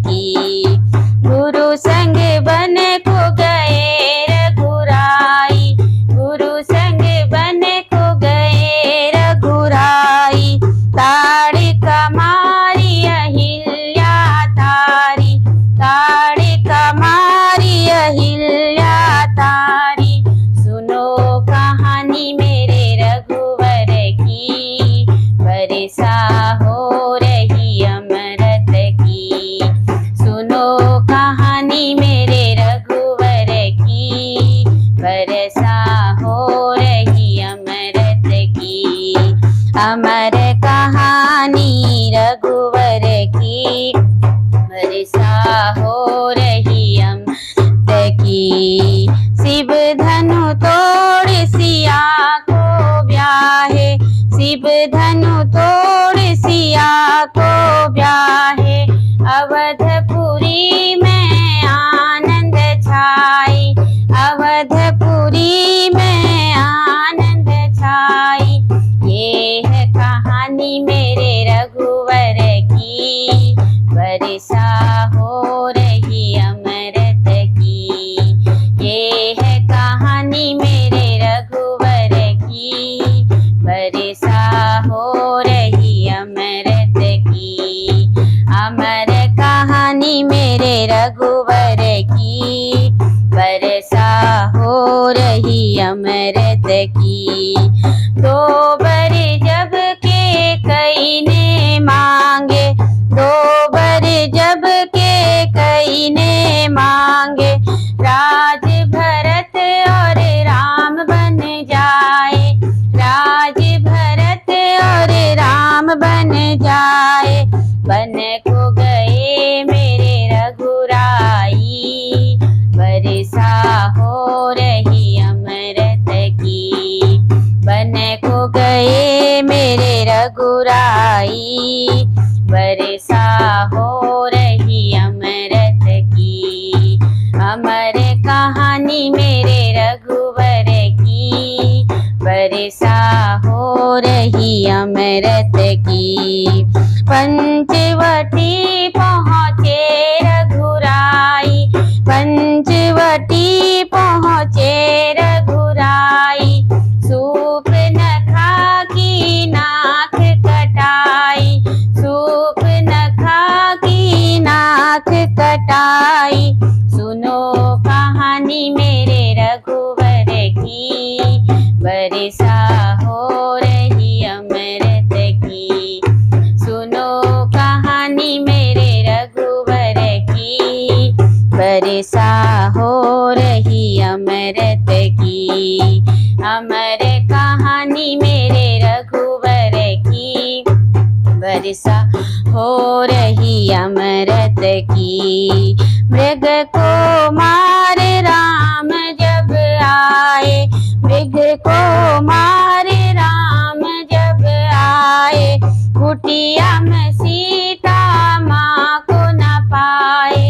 की। गुरु संग बन को गए रघुराई, गुरु संग बन को गए रघुराई। ताड़िका मारी अहिल्या तारी, ताड़िका मारी अहिल्या तारी। सुनो कहानी मेरे रघुवर की, वर्षा हो रही अमृत की। सुनो कहानी मेरे रघुवर की, वर्षा हो रही अमृत की। अमर कहानी रघुवर की, वर्षा हो रही अमृत की। शिव धनु तोड़ सिया को ब्याहे, शिव धनु तोड़ सिया को ब्याहे। अवधपुरी में आनंद छाई, अवधपुरी में आनंद छाई। ये है कहानी मेरे रघुवर की, वर्षा हो रही अमृत की। ये है कहानी मेरे रघुवर की, वर्षा हो रही अमृत की। अमर कहानी मेरे रघुवर की, वर्षा हो रही अमृत की। दो बर जब के कई ने मांगे, दो बर जब के कई ने मांगे। राज भरत और राम बन जाए, राज भरत और राम बन जाए। बन को गए मेरे रघुराई, वर्षा हो रही अमृत की। बन को गए मेरे रघुराई, वर्षा हो रही अमृत की। अमर कहानी मेरे रघुवर की, वर्षा हो रही अमृत की। पंचवटी पहुँचे रघुराई, पंचवटी पहुँचे रघुराई। सूर्पनखा की नाक कटाई, सूर्पनखा की नाक कटाई। सुनो कहानी मेरे रघुवर की, वर्षा हो रही अमृत की। सुनो कहानी मेरे रघुवर की, वर्षा हो रही अमृत की। अमर कहानी मेरे रघुवर की, वर्षा हो रही अमृत की। मृग को मार राम जब आए, मृग को मार राम जब आए। कुटिया में सीता माँ को न पाए,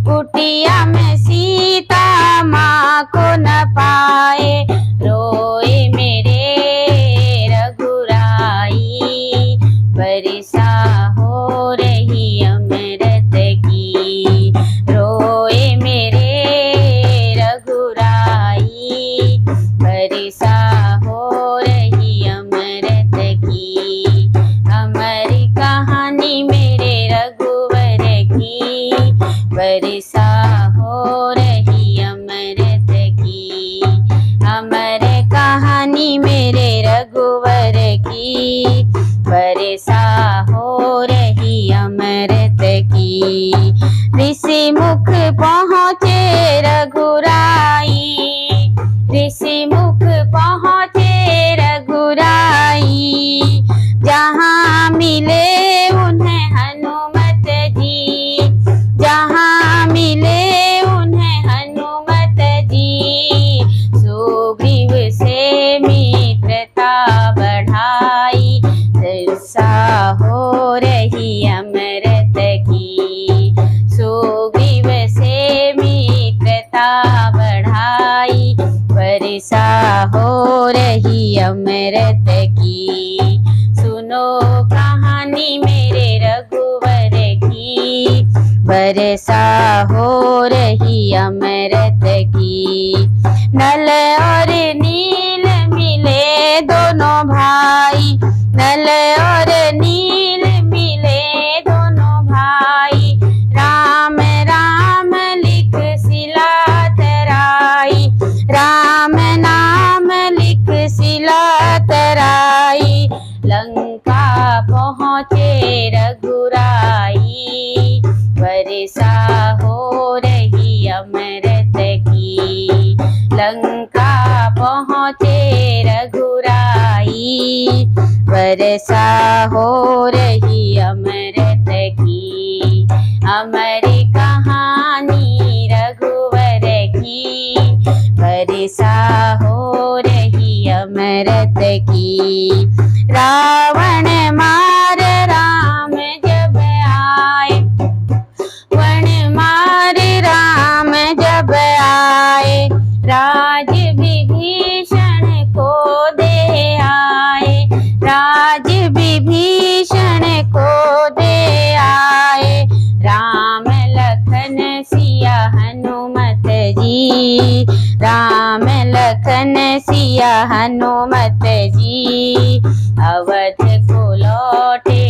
कुटिया में सीता माँ को न पाए। रोए मेरे रघुराई, वर्षा हो रही अमृत की। रोए मेरे रघुराई, वर्षा हो रही अमृत की। अमर कहानी मेरे रघुवर की, वर्षा हो रही अमृत की। अमर कहानी मेरे रघुवर की, वर्षा हो रही अमृत की। ऋषि मुख पहुँचे रघुराई, ऋषि मुख पहुँचे रघुराई। जहाँ मिले उन्हें हनुमत जी, जहाँ मिले उन्हें हनुमत जी। सुग्रीव से मित्रता बढ़ाई, वर्षा हो रही अमृत की। सुग्रीव से वर्षा हो रही अमृत की। नल और नील मिले दोनों भाई, नल और नील मिले दोनों भाई। राम राम लिख शिला तराई, राम नाम लिख शिला तराई। लंका पहुँचे रघुराई, वर्षा हो रही अमृत की। लंका पहुँचे रघुराई, वर्षा हो रही अमृत की। अमर कहानी रघुवर की, वर्षा हो रही अमृत की। रावण मार राम जब आए, वन मार राम जब आए। राज विभीषण को दे आए, राज विभीषण को दे आए। राम लखन सिया हनुमत जी, राम लखन सिया हनुमत जी। अवध को लौटे